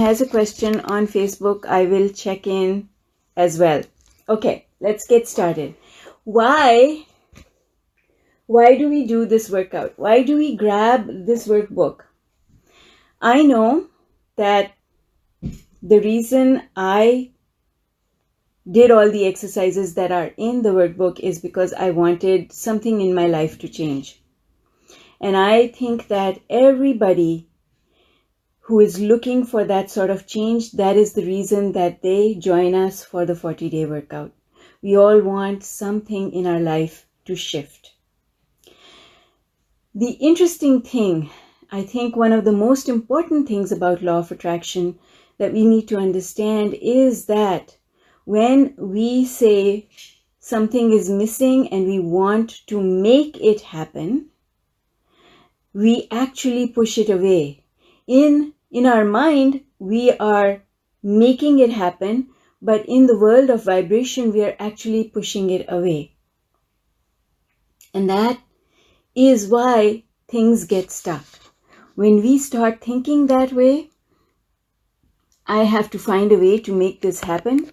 has a question on Facebook, I will check in as well. Okay, let's get started. Why do we do this workout? Why do we grab this workbook? I know that the reason I did all the exercises that are in the workbook is because I wanted something in my life to change. And I think that everybody who is looking for that sort of change, that is the reason that they join us for the 40-day workout. We all want something in our life to shift. The interesting thing, I think one of the most important things about law of attraction that we need to understand is that when we say something is missing and we want to make it happen, we actually push it away. In our mind, we are making it happen, but in the world of vibration, we are actually pushing it away. And that is why things get stuck. When we start thinking that way, I have to find a way to make this happen,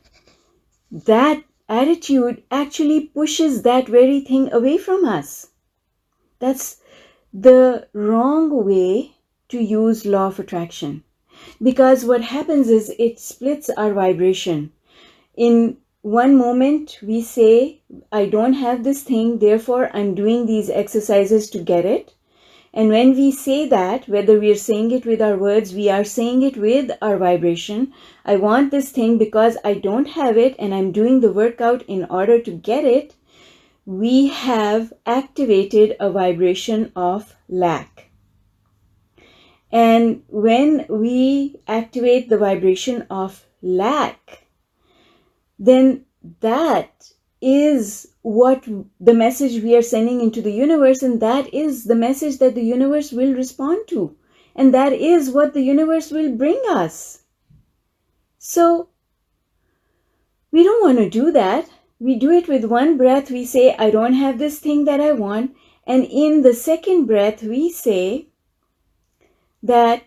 that attitude actually pushes that very thing away from us. That's the wrong way to use law of attraction, because what happens is it splits our vibration. In one moment we say, I don't have this thing, therefore I'm doing these exercises to get it. And when we say that, whether we are saying it with our words, we are saying it with our vibration. I want this thing because I don't have it and I'm doing the workout in order to get it. We have activated a vibration of lack. And when we activate the vibration of lack, then that is what the message we are sending into the universe, and that is the message that the universe will respond to. And that is what the universe will bring us. So we don't want to do that. We do it with one breath. We say, I don't have this thing that I want. And in the second breath, we say that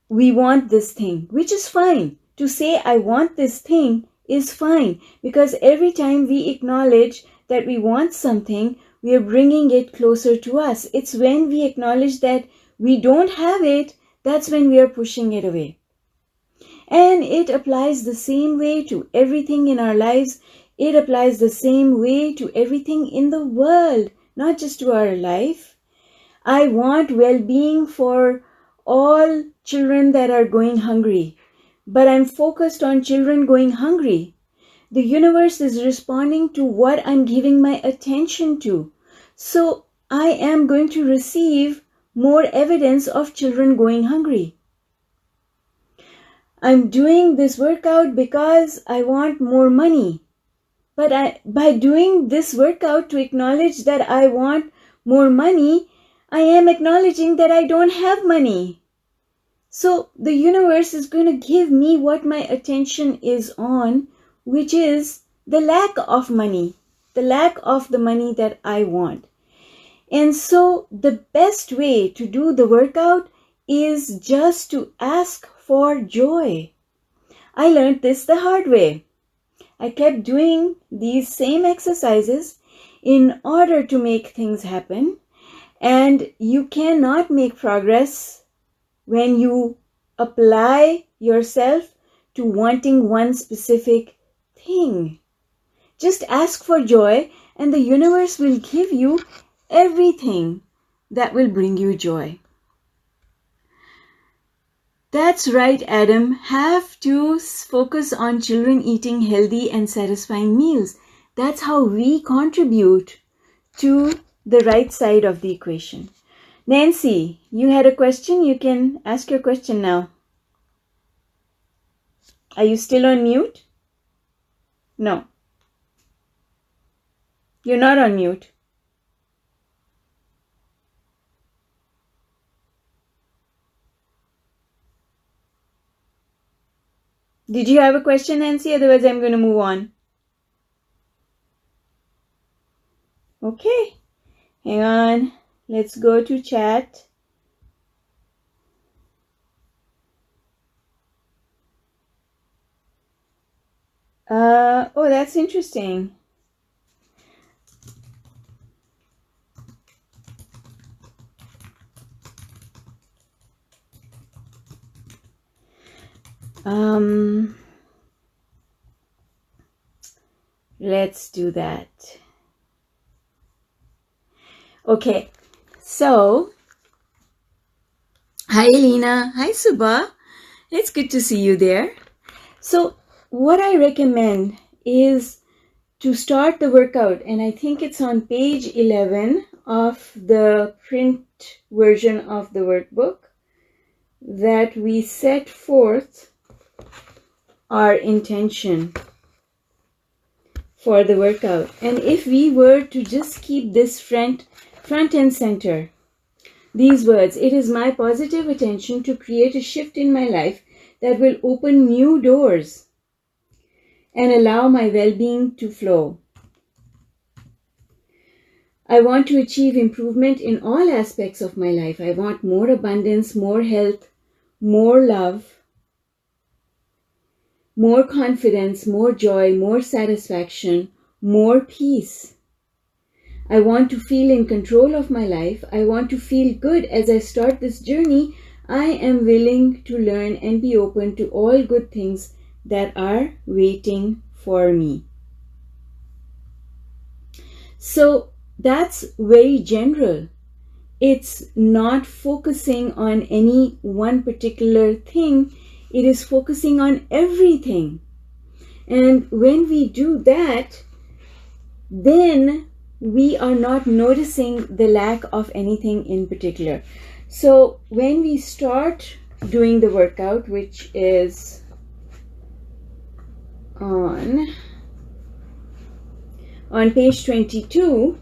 we want this thing, which is fine. To say I want this thing is fine, because every time we acknowledge that we want something, we are bringing it closer to us. It's when we acknowledge that we don't have it, that's when we are pushing it away. And it applies the same way to everything in our lives. It applies the same way to everything in the world, not just to our life. I want well-being for all children that are going hungry, but I'm focused on children going hungry. The universe is responding to what I'm giving my attention to. So I am going to receive more evidence of children going hungry. I'm doing this workout because I want more money. But by doing this workout to acknowledge that I want more money, I am acknowledging that I don't have money. So the universe is going to give me what my attention is on, which is the lack of money, the lack of the money that I want. And so the best way to do the workout is just to ask for joy. I learned this the hard way. I kept doing these same exercises in order to make things happen. And you cannot make progress when you apply yourself to wanting one specific thing. Just ask for joy and the universe will give you everything that will bring you joy. That's right, Adam. Have to focus on children eating healthy and satisfying meals. That's how we contribute to the right side of the equation. Nancy, you had a question? You can ask your question now. Are you still on mute? No. You're not on mute. Did you have a question, Nancy? Otherwise, I'm going to move on. Okay. Hang on. Let's go to chat. Oh, that's interesting. Let's do that. Okay, so hi Elena, hi Subha. It's good to see you there. So what I recommend is to start the workout, and I think it's on page 11 of the print version of the workbook, that we set forth our intention for the workout. And if we were to just keep this front and center, these words: it is my positive attention to create a shift in my life that will open new doors and allow my well-being to flow. I want to achieve improvement in all aspects of my life. I want more abundance, more health, more love, more confidence, more joy, more satisfaction, more peace. I want to feel in control of my life. I want to feel good as I start this journey. I am willing to learn and be open to all good things that are waiting for me. So that's very general. It's not focusing on any one particular thing. It is focusing on everything. And when we do that, then we are not noticing the lack of anything in particular. So when we start doing the workout, which is on page 22,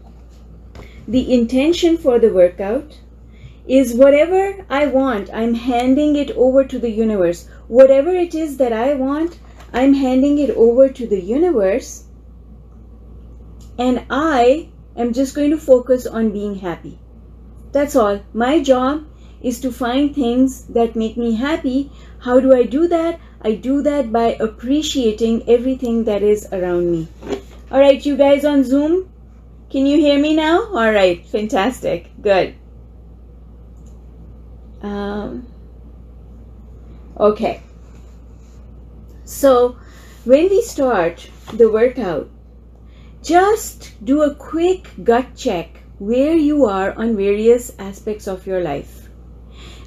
the intention for the workout is whatever I want, I'm handing it over to the universe. Whatever it is that I want, I'm handing it over to the universe, and I am just going to focus on being happy. That's all. My job is to find things that make me happy. How do I do that? I do that by appreciating everything that is around me. All right, you guys on Zoom, can you hear me now? All right, fantastic, good. Okay, so when we start the workout, just do a quick gut check where you are on various aspects of your life.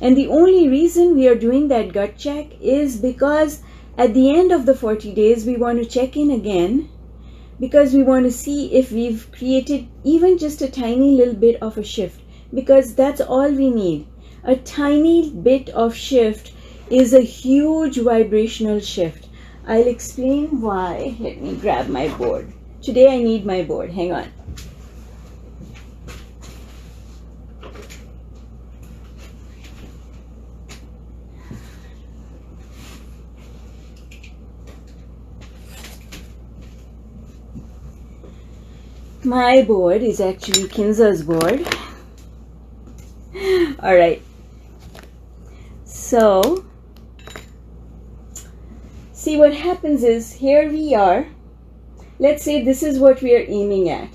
And the only reason we are doing that gut check is because at the end of the 40 days, we want to check in again, because we want to see if we've created even just a tiny little bit of a shift, because that's all we need. A tiny bit of shift is a huge vibrational shift. I'll explain why. Let me grab my board. Today I need my board. Hang on. My board is actually Kinza's board. All right. So, see, what happens is, here we are. Let's say this is what we are aiming at.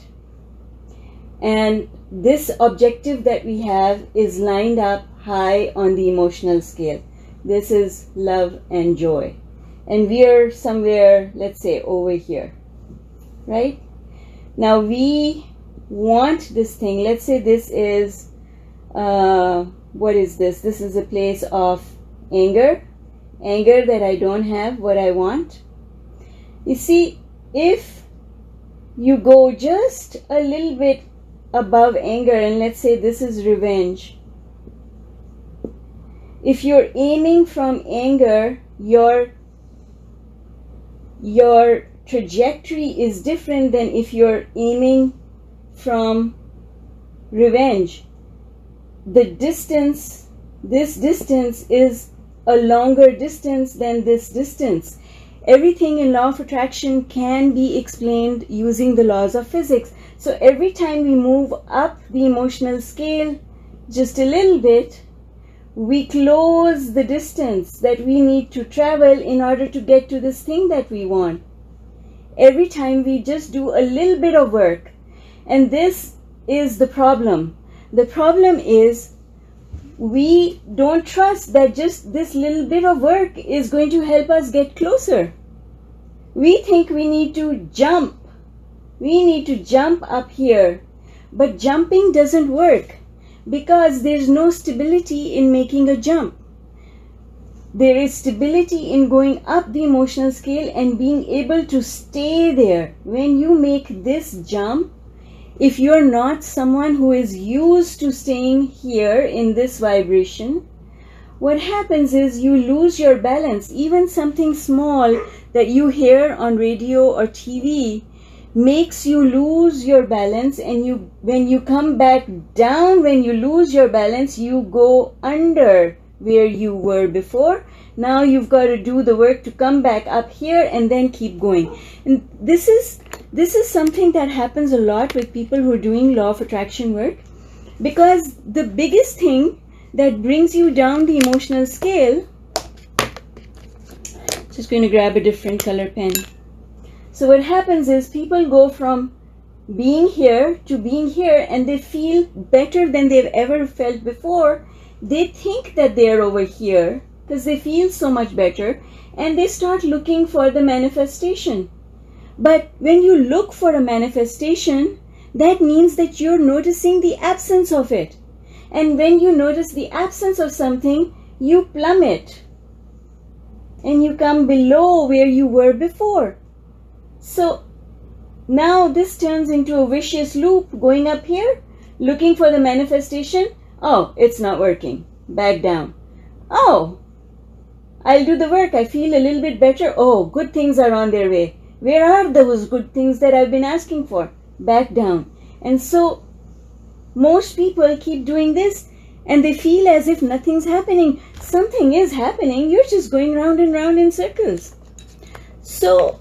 And this objective that we have is lined up high on the emotional scale. This is love and joy. And we are somewhere, let's say, over here. Right? Now we want this thing. Let's say this is, what is this? This is a place of anger. Anger that I don't have what I want. You see, if you go just a little bit above anger, and let's say this is revenge. If you're aiming from anger, your trajectory is different than if you're aiming from revenge. The distance, this distance is a longer distance than this distance. Everything in law of attraction can be explained using the laws of physics. So every time we move up the emotional scale just a little bit, we close the distance that we need to travel in order to get to this thing that we want. every time we just do a little bit of work. And this is the problem. The problem is we don't trust that just this little bit of work is going to help us get closer. We think we need to jump. We need to jump up here. But jumping doesn't work because there's no stability in making a jump. There is stability in going up the emotional scale and being able to stay there. When you make this jump, if you're not someone who is used to staying here in this vibration, what happens is you lose your balance. Even something small that you hear on radio or TV makes you lose your balance, and when you come back down, when you lose your balance, you go under where you were before. Now you've got to do the work to come back up here and then keep going. And this is something that happens a lot with people who are doing law of attraction work, because the biggest thing that brings you down the emotional scale, just going to grab a different color pen. So what happens is people go from being here to being here, and they feel better than they've ever felt before. They think that they're over here because they feel so much better, and they start looking for the manifestation. But when you look for a manifestation, that means that you're noticing the absence of it. And when you notice the absence of something, you plummet and you come below where you were before. So now this turns into a vicious loop, going up here, looking for the manifestation. Oh, it's not working. Back down. Oh, I'll do the work. I feel a little bit better. Oh, good things are on their way. Where are those good things that I've been asking for? Back down. And so most people keep doing this, and they feel as if nothing's happening. Something is happening. You're just going round and round in circles. So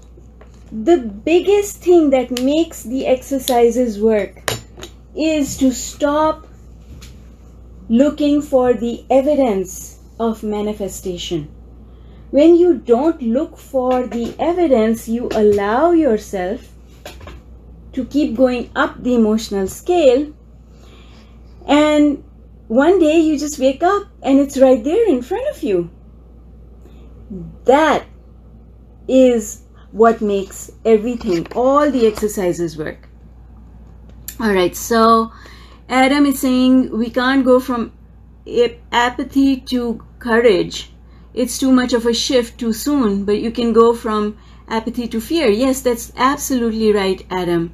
the biggest thing that makes the exercises work is to stop looking for the evidence of manifestation. When you don't look for the evidence, you allow yourself to keep going up the emotional scale, and one day you just wake up and it's right there in front of you. That is what makes everything, all the exercises work. All right, so Adam is saying we can't go from apathy to courage. It's too much of a shift too soon, but you can go from apathy to fear. Yes, that's absolutely right, Adam.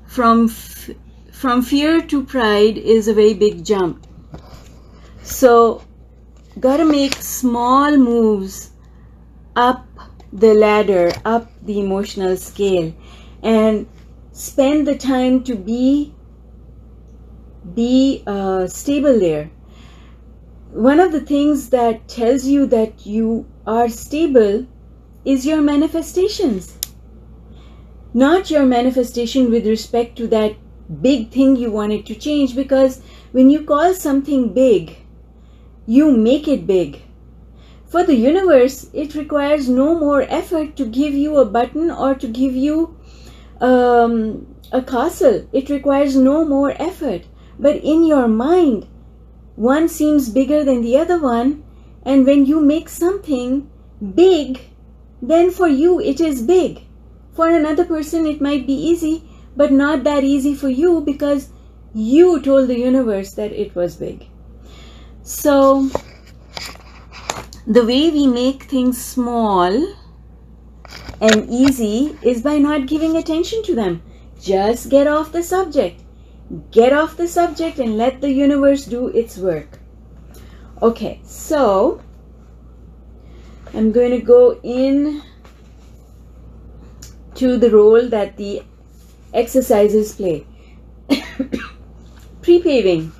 From fear to pride is a very big jump. So, gotta make small moves up the ladder, up the emotional scale, and spend the time to be stable there. One of the things that tells you that you are stable is your manifestations. Not your manifestation with respect to that big thing you wanted to change, because when you call something big, you make it big. For the universe, it requires no more effort to give you a button or to give you a castle. It requires no more effort. But in your mind, one seems bigger than the other one, and when you make something big, then for you it is big. For another person it might be easy, but not that easy for you, because you told the universe that it was big. So the way we make things small and easy is by not giving attention to them. Just get off the subject. Get off the subject and let the universe do its work. Okay, so I'm going to go in to the role that the exercises play. Pre-paving.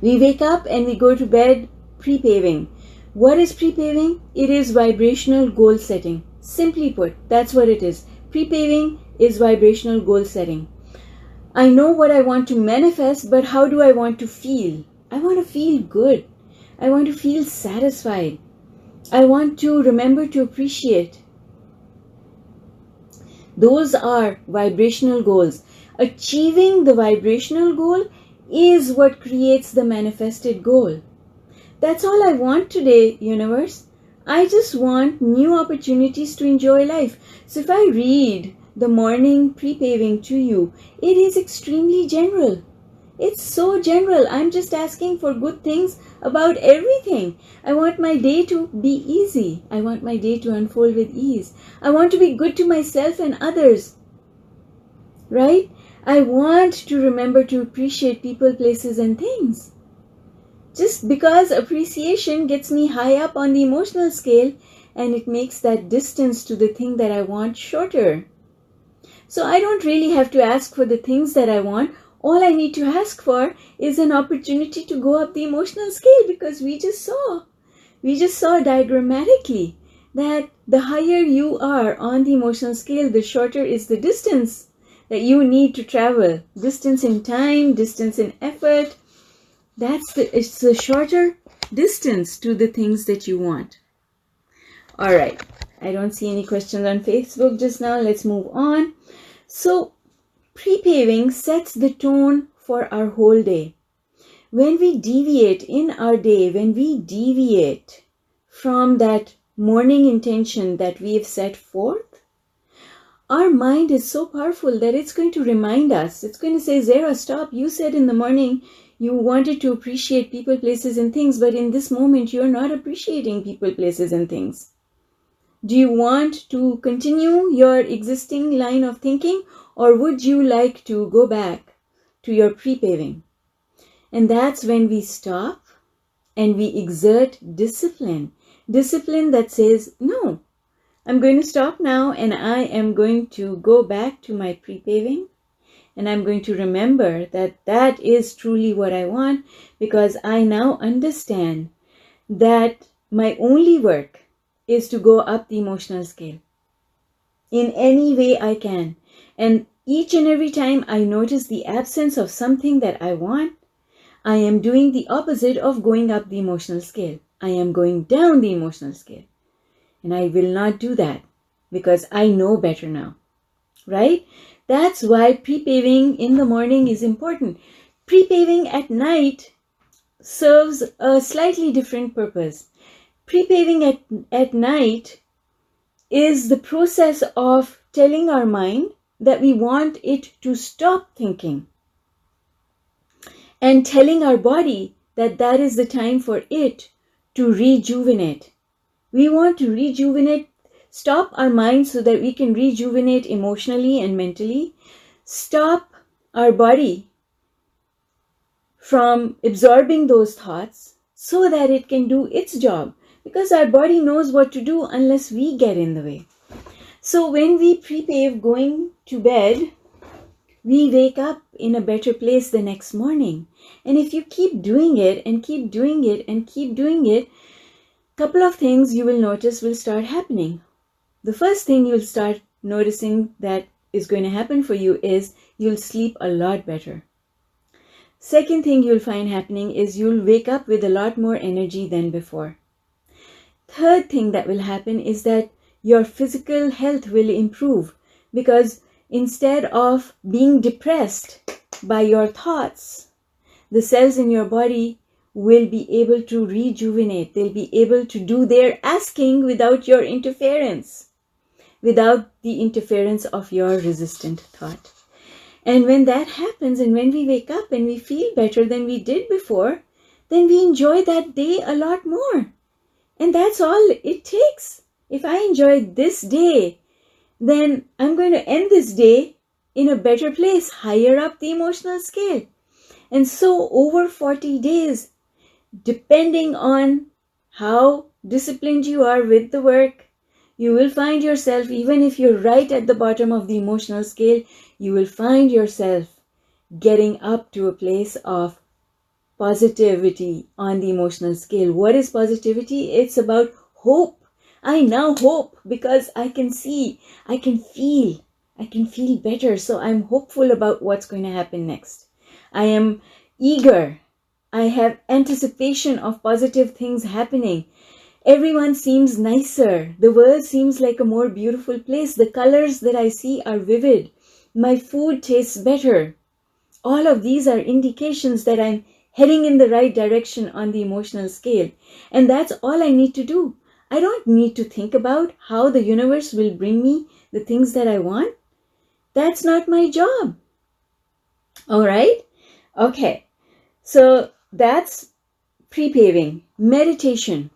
We wake up and we go to bed pre-paving. What is pre-paving? It is vibrational goal setting. Simply put, that's what it is. Pre-paving is vibrational goal setting. I know what I want to manifest, but how do I want to feel? I want to feel good. I want to feel satisfied. I want to remember to appreciate. Those are vibrational goals. Achieving the vibrational goal is what creates the manifested goal. That's all I want today, universe. I just want new opportunities to enjoy life. So if I read the morning pre-paving to you, it is extremely general. It's so general. I'm just asking for good things about everything. I want my day to be easy. I want my day to unfold with ease. I want to be good to myself and others. Right? I want to remember to appreciate people, places, and things. Just because appreciation gets me high up on the emotional scale, and it makes that distance to the thing that I want shorter. So I don't really have to ask for the things that I want. All I need to ask for is an opportunity to go up the emotional scale, because we just saw diagrammatically that the higher you are on the emotional scale, the shorter is the distance that you need to travel. Distance in time, distance in effort. It's the shorter distance to the things that you want. All right. I don't see any questions on Facebook just now. Let's move on. So, pre-paving sets the tone for our whole day. When we deviate in our day, when we deviate from that morning intention that we have set forth, our mind is so powerful that it's going to remind us. It's going to say, Zara, stop. You said in the morning you wanted to appreciate people, places, and things, but in this moment you're not appreciating people, places, and things. Do you want to continue your existing line of thinking, or would you like to go back to your pre-paving? And that's when we stop and we exert discipline. Discipline that says, no, I'm going to stop now and I am going to go back to my pre-paving. And I'm going to remember that that is truly what I want, because I now understand that my only work is to go up the emotional scale in any way I can. And each and every time I notice the absence of something that I want, I am doing the opposite of going up the emotional scale. I am going down the emotional scale. And I will not do that because I know better now. Right? That's why pre-paving in the morning is important. Pre-paving at night serves a slightly different purpose. Pre-paving at night is the process of telling our mind that we want it to stop thinking, and telling our body that that is the time for it to rejuvenate. We want to rejuvenate, stop our mind so that we can rejuvenate emotionally and mentally, stop our body from absorbing those thoughts so that it can do its job, because our body knows what to do unless we get in the way. So when we pre-pave going to bed, we wake up in a better place the next morning. And if you keep doing it and keep doing it and keep doing it, couple of things you will notice will start happening. The first thing you'll start noticing that is going to happen for you is you'll sleep a lot better. Second thing you'll find happening is you'll wake up with a lot more energy than before. Third thing that will happen is that your physical health will improve, because instead of being depressed by your thoughts, the cells in your body will be able to rejuvenate. They'll be able to do their asking without your interference, without the interference of your resistant thought. And when that happens, and when we wake up and we feel better than we did before, then we enjoy that day a lot more. And that's all it takes. If I enjoy this day, then I'm going to end this day in a better place, higher up the emotional scale. And so over 40 days, depending on how disciplined you are with the work, you will find yourself, even if you're right at the bottom of the emotional scale, you will find yourself getting up to a place of positivity on the emotional scale. What is positivity? It's about hope. I now hope because I can see, I can feel better. So I'm hopeful about what's going to happen next. I am eager. I have anticipation of positive things happening. Everyone seems nicer. The world seems like a more beautiful place. The colors that I see are vivid. My food tastes better. All of these are indications that I'm heading in the right direction on the emotional scale. And that's all I need to do. I don't need to think about how the universe will bring me the things that I want. That's not my job. All right? Okay. So that's pre-paving. Meditation.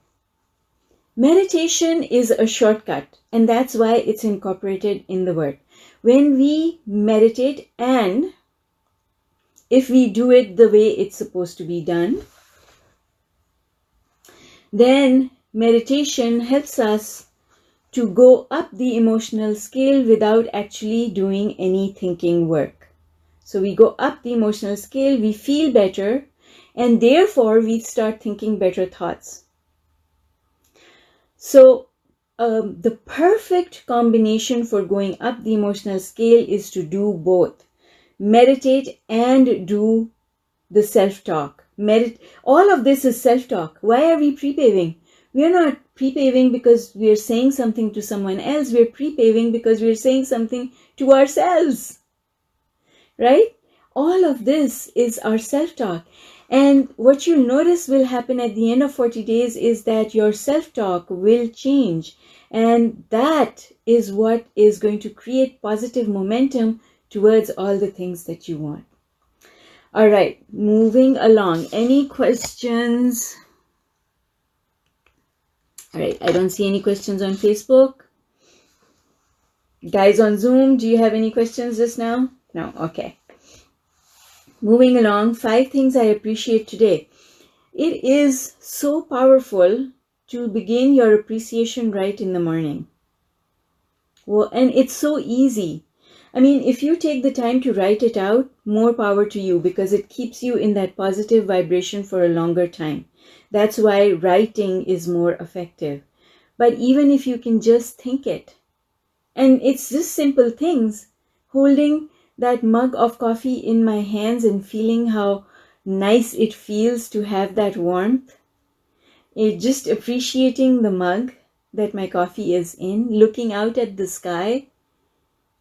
Meditation is a shortcut, and that's why it's incorporated in the word. When we meditate, and if we do it the way it's supposed to be done, then meditation helps us to go up the emotional scale without actually doing any thinking work. So we go up the emotional scale, we feel better, and therefore we start thinking better thoughts. So the perfect combination for going up the emotional scale is to do both. Meditate and do the self-talk. All of this is self-talk. Why are we pre-paving? We are not pre-paving because we are saying something to someone else. We are pre-paving because we are saying something to ourselves. Right? All of this is our self-talk. And what you'll notice will happen at the end of 40 days is that your self-talk will change. And that is what is going to create positive momentum towards all the things that you want. All right, moving along. Any questions? All right, I don't see any questions on Facebook. Guys on Zoom, do you have any questions just now? No, okay. Moving along, 5 things I appreciate today. It is so powerful to begin your appreciation right in the morning. Well, and it's so easy. I mean, if you take the time to write it out, more power to you because it keeps you in that positive vibration for a longer time. That's why writing is more effective. But even if you can just think it, and it's just simple things, holding that mug of coffee in my hands and feeling how nice it feels to have that warmth. Just appreciating the mug that my coffee is in, looking out at the sky.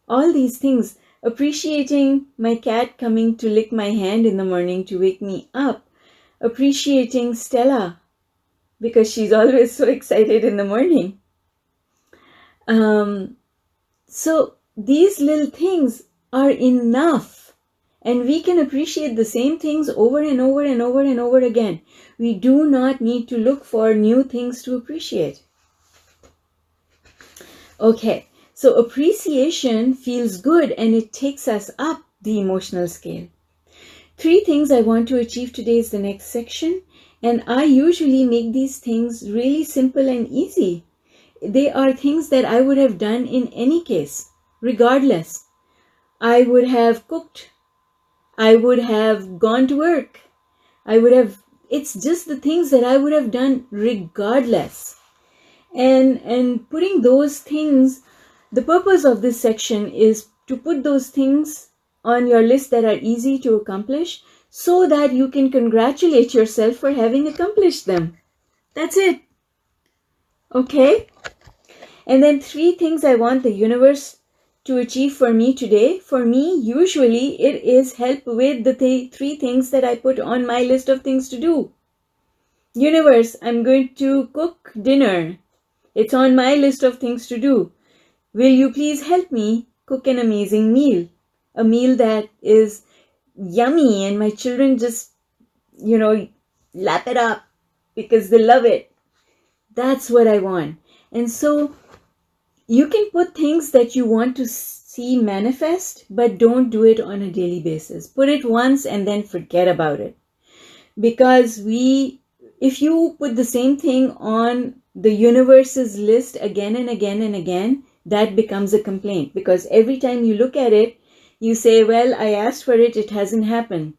All these things. Appreciating my cat coming to lick my hand in the morning to wake me up. Appreciating Stella because she's always so excited in the morning. So these little things are enough, and we can appreciate the same things over and over and over and over again. We do not need to look for new things to appreciate. Okay, so appreciation feels good and it takes us up the emotional scale. 3 things I want to achieve today is the next section, and I usually make these things really simple and easy. They are things that I would have done in any case, regardless. I would have cooked. I would have gone to work. It's just the things that I would have done regardless. And putting those things, the purpose of this section is to put those things on your list that are easy to accomplish so that you can congratulate yourself for having accomplished them. That's it. Okay? And then 3 things I want the universe to achieve for me today. For me, usually it is help with the 3 things that I put on my list of things to do. Universe, I'm going to cook dinner. It's on my list of things to do. Will you please help me cook an amazing meal? A meal that is yummy and my children just, lap it up because they love it. That's what I want. And so you can put things that you want to see manifest, but don't do it on a daily basis. Put it once and then forget about it. Because if you put the same thing on the universe's list again and again and again, that becomes a complaint. Because every time you look at it, you say, well, I asked for it, it hasn't happened.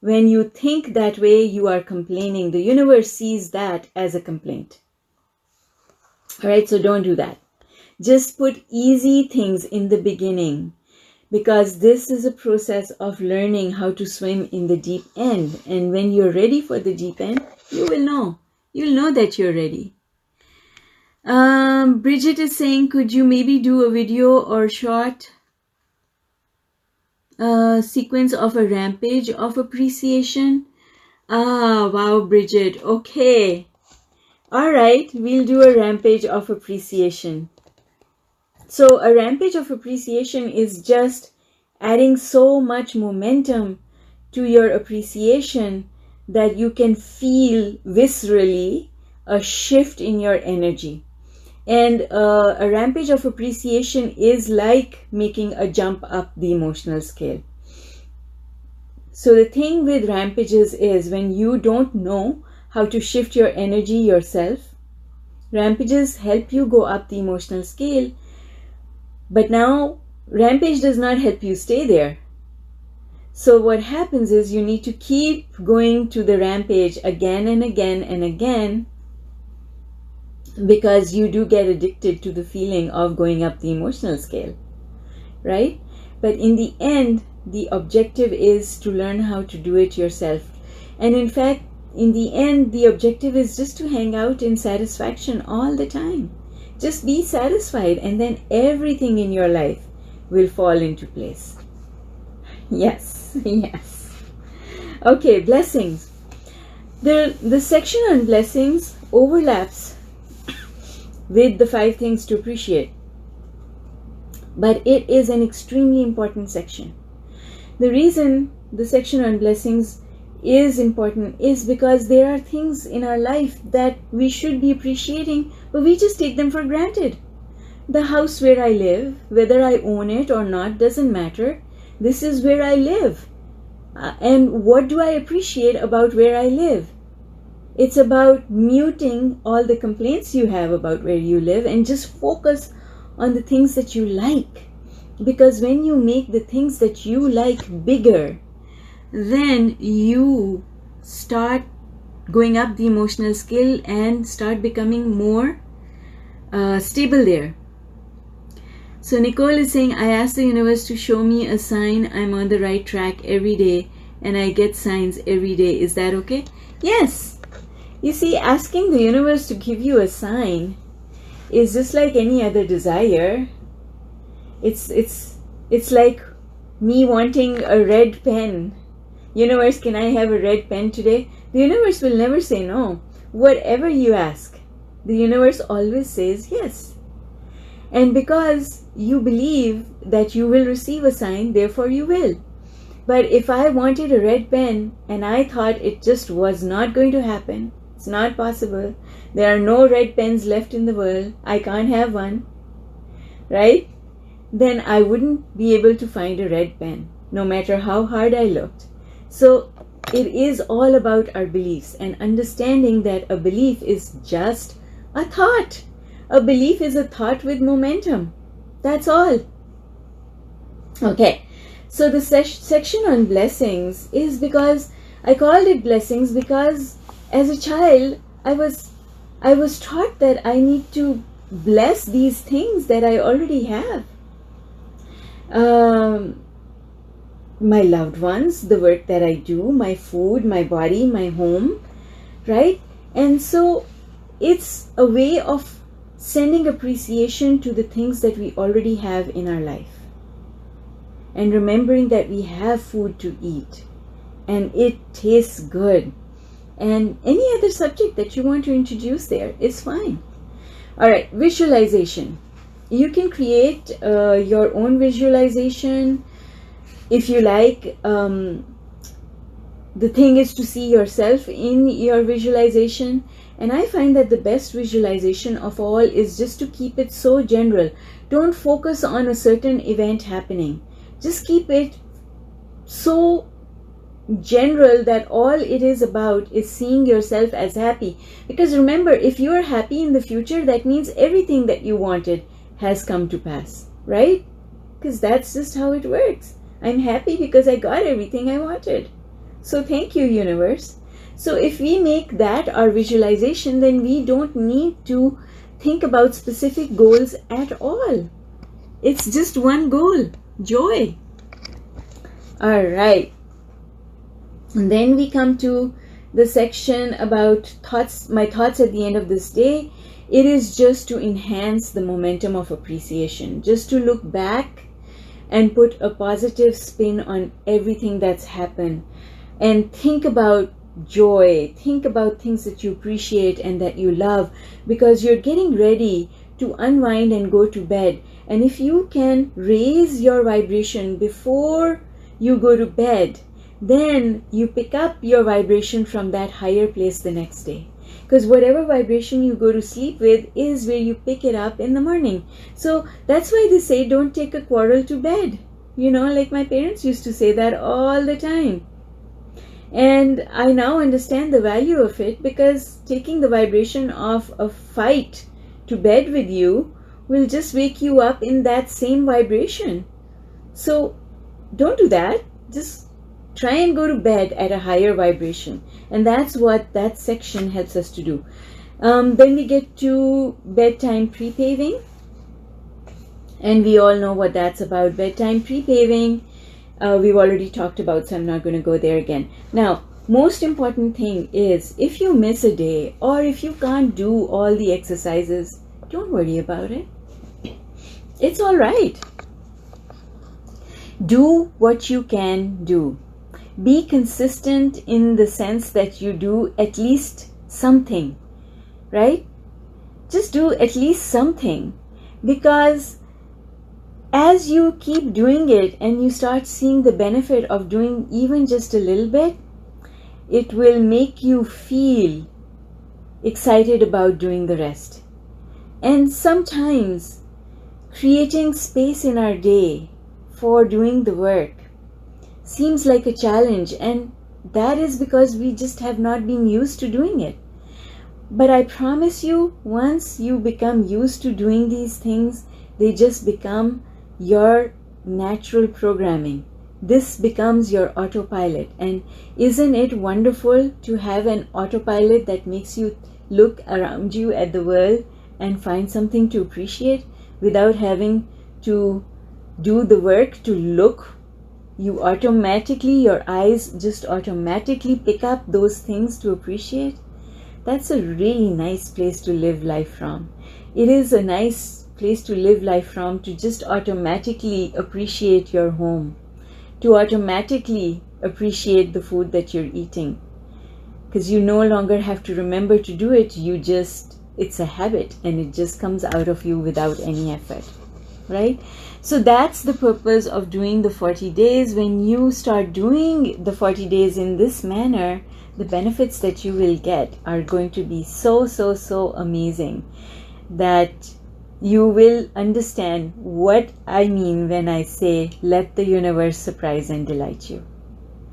When you think that way, you are complaining. The universe sees that as a complaint. All right, so don't do that. Just put easy things in the beginning because this is a process of learning how to swim in the deep end. And when you're ready for the deep end, you will know. You'll know that you're ready. Bridget is saying, could you maybe do a video or short sequence of a rampage of appreciation? Ah, wow, Bridget. Okay. All right, we'll do a rampage of appreciation. So a rampage of appreciation is just adding so much momentum to your appreciation that you can feel viscerally a shift in your energy. And a rampage of appreciation is like making a jump up the emotional scale. So the thing with rampages is when you don't know how to shift your energy yourself, rampages help you go up the emotional scale. But now rampage does not help you stay there. So what happens is you need to keep going to the rampage again and again and again, because you do get addicted to the feeling of going up the emotional scale, right? But in the end, the objective is to learn how to do it yourself. And in fact, in the end, the objective is just to hang out in satisfaction all the time. Just be satisfied, and then everything in your life will fall into place. Yes, yes. Okay, blessings. The section on blessings overlaps with the 5 things to appreciate, but it is an extremely important section. The reason the section on blessings is important is because there are things in our life that we should be appreciating, but we just take them for granted. The house where I live, whether I own it or not, doesn't matter. This is where I live. And what do I appreciate about where I live? It's about muting all the complaints you have about where you live and just focus on the things that you like. Because when you make the things that you like bigger, then you start going up the emotional scale and start becoming more stable there. So Nicole is saying, I ask the universe to show me a sign I'm on the right track every day, and I get signs every day. Is that okay? Yes. You see, asking the universe to give you a sign is just like any other desire. It's like me wanting a red pen. Universe, can I have a red pen today? The universe will never say no. Whatever you ask, the universe always says yes. And because you believe that you will receive a sign, therefore you will. But if I wanted a red pen and I thought it just was not going to happen, it's not possible, there are no red pens left in the world, I can't have one, right? Then I wouldn't be able to find a red pen, no matter how hard I looked. So it is all about our beliefs and understanding that a belief is just a thought. A belief is a thought with momentum. That's all. Okay, so the section on blessings is because I called it blessings because as a child I was taught that I need to bless these things that I already have. My loved ones, the work that I do, my food, my body, my home, right? And so it's a way of sending appreciation to the things that we already have in our life. And remembering that we have food to eat and it tastes good. And any other subject that you want to introduce there is fine. All right, visualization. You can create your own visualization if you like. The thing is to see yourself in your visualization. And I find that the best visualization of all is just to keep it so general. Don't focus on a certain event happening. Just keep it so general that all it is about is seeing yourself as happy. Because remember, if you are happy in the future, that means everything that you wanted has come to pass, right? Because that's just how it works. I'm happy because I got everything I wanted. So thank you, universe. So if we make that our visualization, then we don't need to think about specific goals at all. It's just one goal, joy. All right. And then we come to the section about thoughts, my thoughts at the end of this day. It is just to enhance the momentum of appreciation, just to look back and put a positive spin on everything that's happened, and think about joy, think about things that you appreciate and that you love, because you're getting ready to unwind and go to bed. And if you can raise your vibration before you go to bed, then you pick up your vibration from that higher place the next day. Because whatever vibration you go to sleep with is where you pick it up in the morning. So that's why they say don't take a quarrel to bed. Like my parents used to say that all the time. And I now understand the value of it, because taking the vibration of a fight to bed with you will just wake you up in that same vibration. So don't do that. Just try and go to bed at a higher vibration. And that's what that section helps us to do. Then we get to bedtime pre-paving. And we all know what that's about. Bedtime pre-paving, we've already talked about, so I'm not going to go there again. Now, most important thing is, if you miss a day or if you can't do all the exercises, don't worry about it. It's all right. Do what you can do. Be consistent in the sense that you do at least something, right? Just do at least something, because as you keep doing it and you start seeing the benefit of doing even just a little bit, it will make you feel excited about doing the rest. And sometimes creating space in our day for doing the work seems like a challenge, and that is because we just have not been used to doing it. But I promise you, once you become used to doing these things, they just become your natural programming. This becomes your autopilot. And isn't it wonderful to have an autopilot that makes you look around you at the world and find something to appreciate without having to do the work to look? Your eyes just automatically pick up those things to appreciate. That's a really nice place to live life from. It is a nice place to live life from, to just automatically appreciate your home, to automatically appreciate the food that you're eating, because you no longer have to remember to do it. It's a habit, and it just comes out of you without any effort, right? So that's the purpose of doing the 40 days. When you start doing the 40 days in this manner, the benefits that you will get are going to be so amazing that you will understand what I mean when I say, let the universe surprise and delight you.